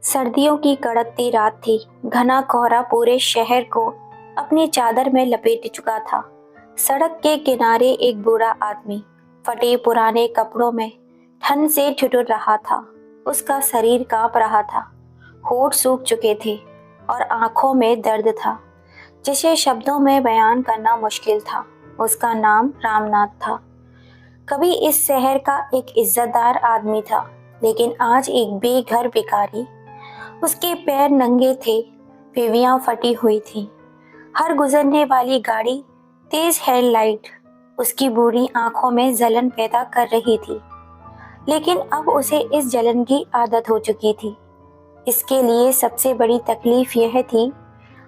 सर्दियों की कड़कती रात थी। घना कोहरा पूरे शहर को अपनी चादर में लपेट चुका था। सड़क के किनारे एक बूढ़ा आदमी फटे पुराने कपड़ों में ठंड से ठिठुर रहा था। उसका शरीर कांप रहा था, होठ सूख चुके थे और आंखों में दर्द था जिसे शब्दों में बयान करना मुश्किल था। उसका नाम रामनाथ था। कभी इस शहर का एक इज्जतदार आदमी था, लेकिन आज एक बेघर भिखारी। उसके पैर नंगे थे, बीवियां फटी हुई थी। हर गुजरने वाली गाड़ी तेज हेडलाइट उसकी बूढ़ी आंखों में जलन पैदा कर रही थी। लेकिन अब उसे इस जलन की आदत हो चुकी थी। इसके लिए सबसे बड़ी तकलीफ यह थी,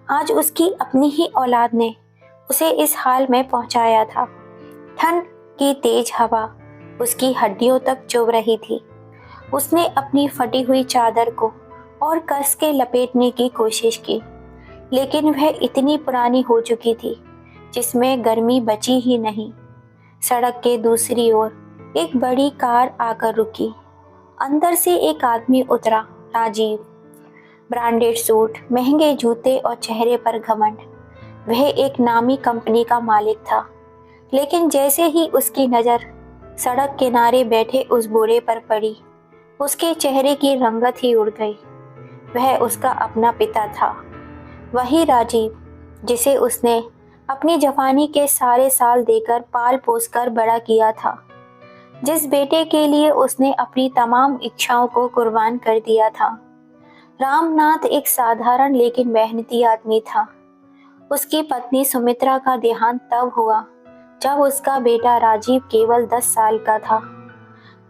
आज उसकी अपनी ही औलाद ने उसे इस हाल में पहुंचाया था। ठंड की तेज हवा उसकी हड्डियों तक चुभ रही थी। उसने अपनी फटी हुई चादर को और कस के लपेटने की कोशिश की, लेकिन वह इतनी पुरानी हो चुकी थी जिसमें गर्मी बची ही नहीं। सड़क के दूसरी ओर एक बड़ी कार आकर रुकी। अंदर से एक आदमी उतरा, राजीव। ब्रांडेड सूट, महंगे जूते और चेहरे पर घमंड। वह एक नामी कंपनी का मालिक था। लेकिन जैसे ही उसकी नज़र सड़क किनारे बैठे उस बूढ़े पर पड़ी, उसके चेहरे की रंगत ही उड़ गई। वह उसका अपना पिता था, वही राजीव जिसे उसने अपनी जवानी के सारे साल देकर पाल पोस कर बड़ा किया था, जिस बेटे के लिए उसने अपनी तमाम इच्छाओं को कुर्बान कर दिया था। रामनाथ एक साधारण लेकिन मेहनती आदमी था। उसकी पत्नी सुमित्रा का देहांत तब हुआ जब उसका बेटा राजीव केवल 10 साल का था।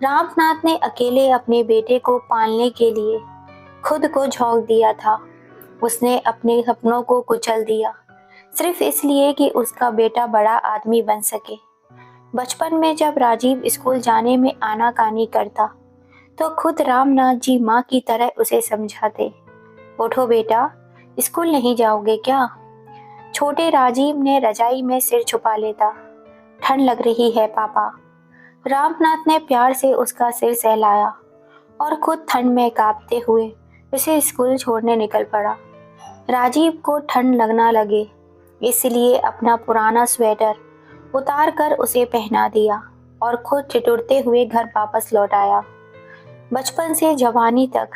रामनाथ ने अकेले अपने बेटे को पालने के लिए खुद को झोंक दिया था। उसने अपने सपनों को कुचल दिया, सिर्फ इसलिए कि उसका बेटा बड़ा आदमी बन सके। बचपन में जब राजीव स्कूल जाने में आनाकानी करता, तो खुद रामनाथ जी माँ की तरह उसे समझाते। उठो बेटा, स्कूल नहीं जाओगे क्या? छोटे राजीव ने रजाई में सिर छुपा लेता। ठंड लग रही है पापा। रामनाथ ने प्यार से उसका सिर सहलाया और खुद ठंड में कांपते हुए उसे स्कूल छोड़ने निकल पड़ा। राजीव को ठंड लगना लगे, इसलिए अपना पुराना स्वेटर उतार कर उसे पहना दिया और खुद ठिठुरते हुए घर वापस लौट आया। बचपन से जवानी तक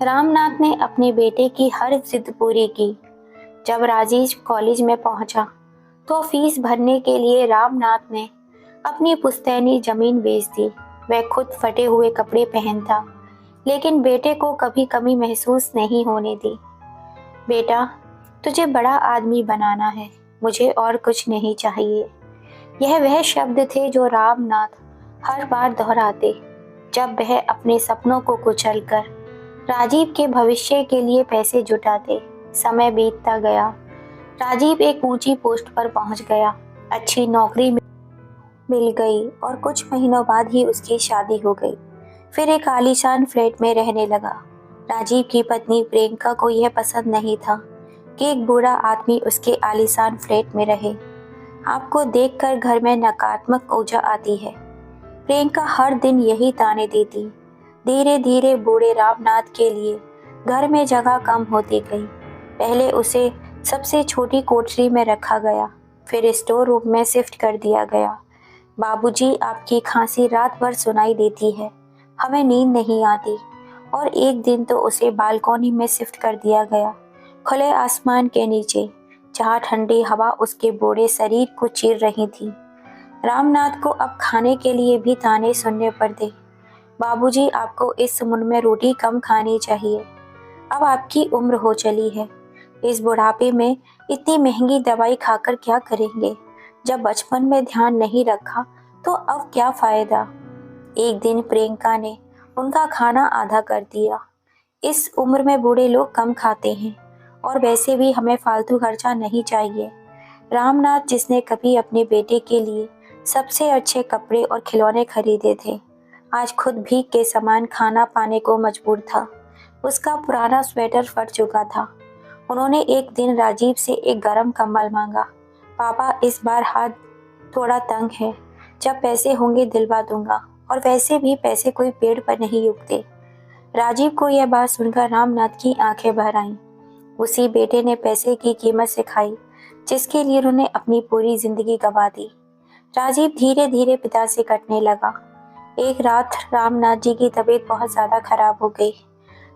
रामनाथ ने अपने बेटे की हर जिद पूरी की। जब राजीव कॉलेज में पहुंचा, तो फीस भरने के लिए रामनाथ ने अपनी पुश्तैनी जमीन बेच दी। वह खुद फटे हुए कपड़े पहनता, लेकिन बेटे को कभी कमी महसूस नहीं होने दी। बेटा, तुझे बड़ा आदमी बनाना है, मुझे और कुछ नहीं चाहिए। यह वह शब्द थे जो रामनाथ हर बार दोहराते जब वह अपने सपनों को कुचलकर राजीव के भविष्य के लिए पैसे जुटाते। समय बीतता गया। राजीव एक ऊंची पोस्ट पर पहुंच गया, अच्छी नौकरी मिल गई और कुछ महीनों बाद ही उसकी शादी हो गई। फिर एक आलीशान फ्लैट में रहने लगा। राजीव की पत्नी प्रियंका को यह पसंद नहीं था कि एक बूढ़ा आदमी उसके आलीशान फ्लैट में रहे। आपको देखकर घर में नकारात्मक ऊर्जा आती है, प्रियंका हर दिन यही ताने देती। धीरे धीरे बूढ़े रामनाथ के लिए घर में जगह कम होती गई। पहले उसे सबसे छोटी कोठरी में रखा गया, फिर स्टोर रूम में शिफ्ट कर दिया गया। बाबूजी, आपकी खांसी रात भर सुनाई देती है, हमें नींद नहीं आती। और एक दिन तो उसे बालकनी में शिफ्ट कर दिया गया, खुले आसमान के नीचे, जहाँ ठंडी हवा उसके बूढ़े शरीर को चीर रही थी। रामनाथ को अब खाने के लिए भी ताने सुनने पड़ते। बाबूजी, आपको इस उम्र में रोटी कम खानी चाहिए, अब आपकी उम्र हो चली है। इस बुढ़ापे में इतनी महंगी दवाई खाकर क्या करेंगे? जब बचपन में ध्यान नहीं रखा तो अब क्या फायदा? एक दिन प्रियंका ने उनका खाना आधा कर दिया। इस उम्र में बूढ़े लोग कम खाते हैं और वैसे भी हमें फालतू खर्चा नहीं चाहिए। रामनाथ, जिसने कभी अपने बेटे के लिए सबसे अच्छे कपड़े और खिलौने खरीदे थे, आज खुद भीख के समान खाना पाने को मजबूर था। उसका पुराना स्वेटर फट चुका था। उन्होंने एक दिन राजीव से एक गर्म कंबल मांगा। पापा, इस बार हाथ थोड़ा तंग है, जब पैसे होंगे दिलवा दूंगा, और वैसे भी पैसे कोई पेड़ पर नहीं उगते। राजीव को यह बात सुनकर रामनाथ की आंखें भर आईं। उसी बेटे ने पैसे की कीमत सिखाई जिसके लिए उन्होंने अपनी पूरी जिंदगी गंवा दी। राजीव धीरे धीरे पिता से कटने लगा। एक रात रामनाथ जी की तबीयत बहुत ज्यादा खराब हो गई।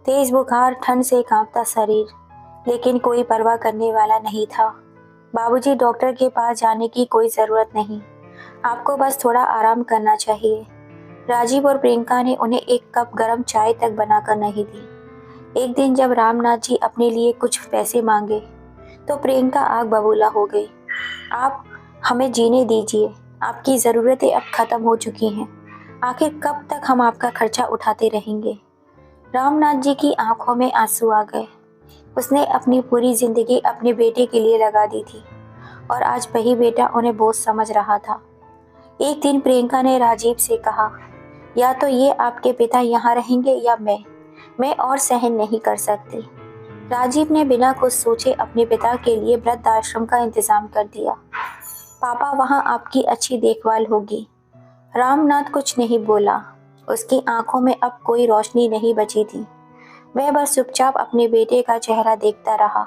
तेज बुखार, ठंड से कांपता शरीर, लेकिन कोई परवाह करने वाला नहीं था। बाबूजी, डॉक्टर के पास जाने की कोई जरूरत नहीं, आपको बस थोड़ा आराम करना चाहिए। राजीव और प्रियंका ने उन्हें एक कप गर्म चाय तक बनाकर नहीं दी। एक दिन जब रामनाथ जी अपने लिए कुछ पैसे मांगे तो प्रियंका आग बबूला हो गई। आप हमें जीने दीजिए, आपकी ज़रूरतें अब ख़त्म हो चुकी हैं, आखिर कब तक हम आपका खर्चा उठाते रहेंगे। रामनाथ जी की आंखों में आंसू आ गए। उसने अपनी पूरी जिंदगी अपने बेटे के लिए लगा दी थी और आज वही बेटा उन्हें बोझ समझ रहा था। एक दिन प्रियंका ने राजीव से कहा, या तो ये आपके पिता यहाँ रहेंगे या मैं और सहन नहीं कर सकती। राजीव ने बिना कुछ सोचे अपने पिता के लिए वृद्धाश्रम का इंतजाम कर दिया। पापा, वहाँ आपकी अच्छी देखभाल होगी। रामनाथ कुछ नहीं बोला। उसकी आंखों में अब कोई रोशनी नहीं बची थी। वह बस चुपचाप अपने बेटे का चेहरा देखता रहा।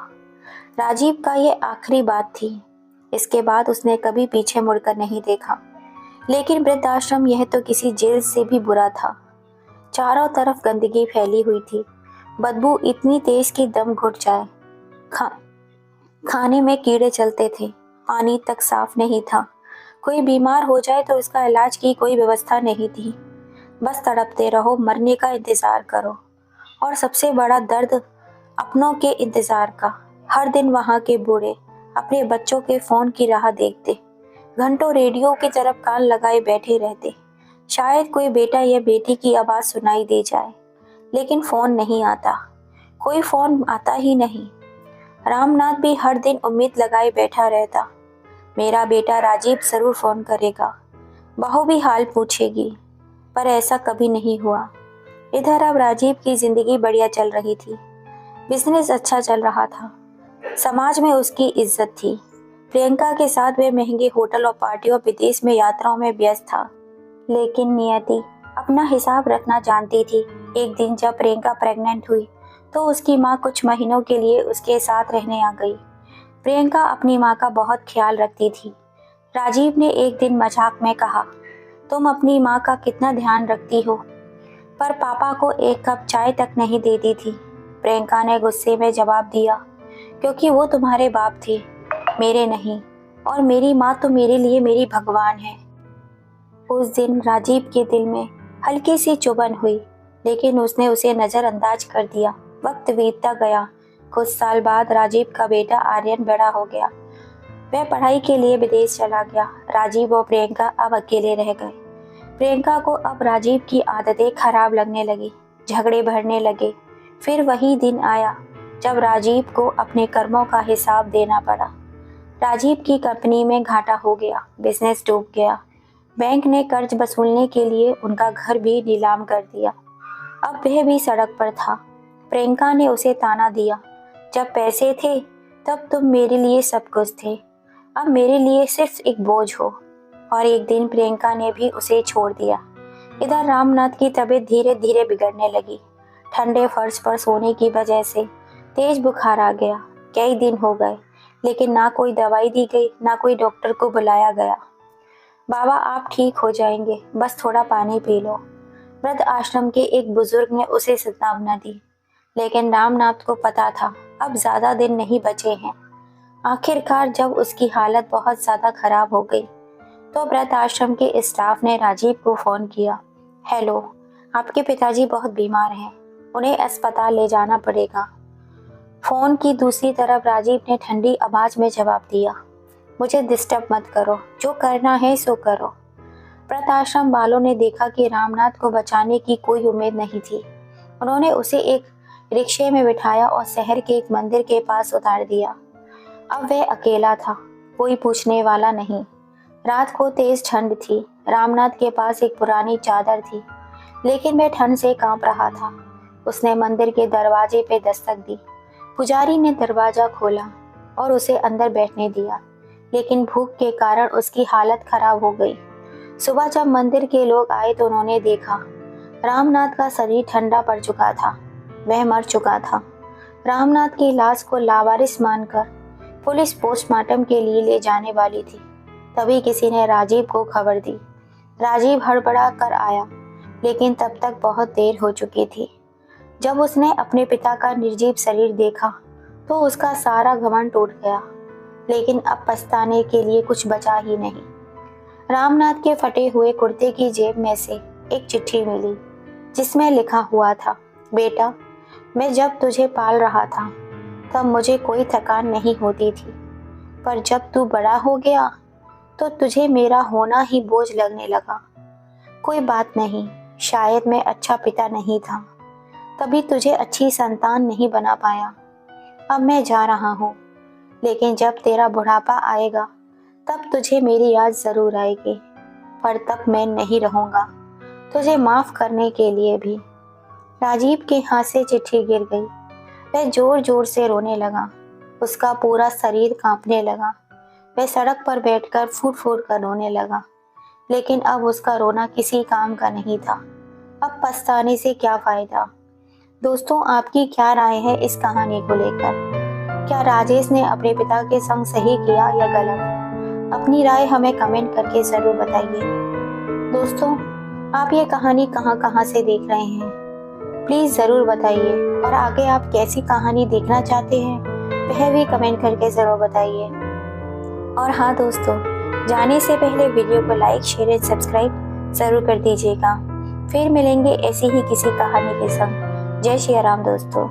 राजीव का ये आखिरी बात थी। इसके बाद उसने कभी पीछे मुड़कर नहीं देखा। लेकिन वृद्धाश्रम यह तो किसी जेल से भी बुरा था। चारों तरफ गंदगी फैली हुई थी, बदबू इतनी तेज कि दम घुट जाए। खाने में कीड़े चलते थे, पानी तक साफ नहीं था। कोई बीमार हो जाए तो इसका इलाज की कोई व्यवस्था नहीं थी। बस तड़पते रहो, मरने का इंतजार करो। और सबसे बड़ा दर्द अपनों के इंतजार का। हर दिन वहाँ के बूढ़े अपने बच्चों के फोन की राह देखते, घंटों रेडियो की तरफ कान लगाए बैठे रहते। शायद कोई बेटा या बेटी की आवाज सुनाई दे जाए, लेकिन फोन नहीं आता। कोई फोन आता ही नहीं। रामनाथ भी हर दिन उम्मीद लगाए बैठा रहता, मेरा बेटा राजीव जरूर फोन करेगा, बहू भी हाल पूछेगी। पर ऐसा कभी नहीं हुआ। इधर अब राजीव की जिंदगी बढ़िया चल रही थी। बिजनेस अच्छा चल रहा था, समाज में उसकी इज्जत थी। प्रियंका के साथ वे महंगे होटल और पार्टियों, विदेश में यात्राओं में व्यस्त था। लेकिन नियति अपना हिसाब रखना जानती थी। एक दिन जब प्रियंका प्रेग्नेंट हुई तो उसकी माँ कुछ महीनों के लिए उसके साथ रहने आ गई। प्रियंका अपनी माँ का बहुत ख्याल रखती थी। राजीव ने एक दिन मजाक में कहा, तुम अपनी माँ का कितना ध्यान रखती हो, पर पापा को एक कप चाय तक नहीं देती थी। प्रियंका ने गुस्से में जवाब दिया, क्योंकि वो तुम्हारे बाप थे, मेरे नहीं, और मेरी माँ तो मेरे लिए मेरी भगवान है। उस दिन राजीव के दिल में हल्की सी चुभन हुई, लेकिन उसने उसे नजरअंदाज कर दिया। वक्त बीतता गया। कुछ साल बाद राजीव का बेटा आर्यन बड़ा हो गया। वह पढ़ाई के लिए विदेश चला गया। राजीव और प्रियंका अब अकेले रह गए। प्रियंका को अब राजीव की आदतें खराब लगने लगी, झगड़े बढ़ने लगे। फिर वही दिन आया जब राजीव को अपने कर्मों का हिसाब देना पड़ा। राजीव की कंपनी में घाटा हो गया, बिजनेस डूब गया। बैंक ने कर्ज वसूलने के लिए उनका घर भी नीलाम कर दिया। अब वह भी सड़क पर था। प्रियंका ने उसे ताना दिया, जब पैसे थे तब तुम मेरे लिए सब कुछ थे, अब मेरे लिए सिर्फ एक बोझ हो। और एक दिन प्रियंका ने भी उसे छोड़ दिया। इधर रामनाथ की तबीयत धीरे धीरे बिगड़ने लगी। ठंडे फर्श पर सोने की वजह से तेज बुखार आ गया। कई दिन हो गए, लेकिन ना कोई दवाई दी गई, ना कोई डॉक्टर को बुलाया गया। बाबा, आप ठीक हो जाएंगे, बस थोड़ा पानी पी लो। वृद्ध आश्रम के एक बुजुर्ग ने उसे सांत्वना दी। लेकिन रामनाथ को पता था अब ज्यादा दिन नहीं बचे हैं। आखिरकार जब उसकी हालत बहुत ज्यादा खराब हो गई तो वृद्ध आश्रम के स्टाफ ने राजीव को फोन किया। हेलो, आपके पिताजी बहुत बीमार हैं, उन्हें अस्पताल ले जाना पड़ेगा। फोन की दूसरी तरफ राजीव ने ठंडी आवाज में जवाब दिया, मुझे डिस्टर्ब मत करो, जो करना है सो करो। वृद्ध आश्रम वालों ने देखा कि रामनाथ को बचाने की कोई उम्मीद नहीं थी। उन्होंने उसे एक रिक्शे में बिठाया और शहर के एक मंदिर के पास उतार दिया। अब वह अकेला था, कोई पूछने वाला नहीं। रात को तेज ठंड थी। रामनाथ के पास एक पुरानी चादर थी, लेकिन वह ठंड से कांप रहा था। उसने मंदिर के दरवाजे पे दस्तक दी। पुजारी ने दरवाजा खोला और उसे अंदर बैठने दिया, लेकिन भूख के कारण उसकी हालत खराब हो गई। सुबह जब मंदिर के लोग आए तो उन्होंने देखा रामनाथ का शरीर ठंडा पड़ चुका था, वह मर चुका था। रामनाथ की लाश को लावारिस मानकर पुलिस पोस्टमार्टम के लिए ले जाने वाली थी। तभी किसी ने राजीव को खबर दी। राजीव हड़बड़ा कर आया, लेकिन तब तक बहुत देर हो चुकी थी। जब उसने अपने पिता का निर्जीव शरीर देखा तो उसका सारा घमंड टूट गया, लेकिन अब पछताने के लिए कुछ बचा ही नहीं। रामनाथ के फटे हुए कुर्ते की जेब में से एक चिट्ठी मिली, जिसमें लिखा हुआ था, बेटा, मैं जब तुझे पाल रहा था तब मुझे कोई थकान नहीं होती थी, पर जब तू बड़ा हो गया तो तुझे मेरा होना ही बोझ लगने लगा। कोई बात नहीं, शायद मैं अच्छा पिता नहीं था, तभी तुझे अच्छी संतान नहीं बना पाया। अब मैं जा रहा हूँ, लेकिन जब तेरा बुढ़ापा आएगा तब तुझे मेरी याद जरूर आएगी, पर तब मैं नहीं रहूँगा तुझे माफ करने के लिए भी। राजीव के हाथ से चिट्ठी गिर गई। वह जोर जोर से रोने लगा, उसका पूरा शरीर कांपने लगा। वह सड़क पर बैठकर फूट फूट कर रोने लगा, लेकिन अब उसका रोना किसी काम का नहीं था। अब पछताने से क्या फायदा। दोस्तों, आपकी क्या राय है इस कहानी को लेकर? क्या राजेश ने अपने पिता के संग सही किया या गलत? अपनी राय हमें कमेंट करके जरूर बताइए। दोस्तों, आप ये कहानी कहाँ से देख रहे हैं, प्लीज जरूर बताइए, और आगे आप कैसी कहानी देखना चाहते हैं वह भी कमेंट करके जरूर बताइए। और हाँ दोस्तों, जाने से पहले वीडियो को लाइक, शेयर एंड सब्सक्राइब जरूर कर दीजिएगा। फिर मिलेंगे ऐसी ही किसी कहानी के संग। जय श्री राम दोस्तों।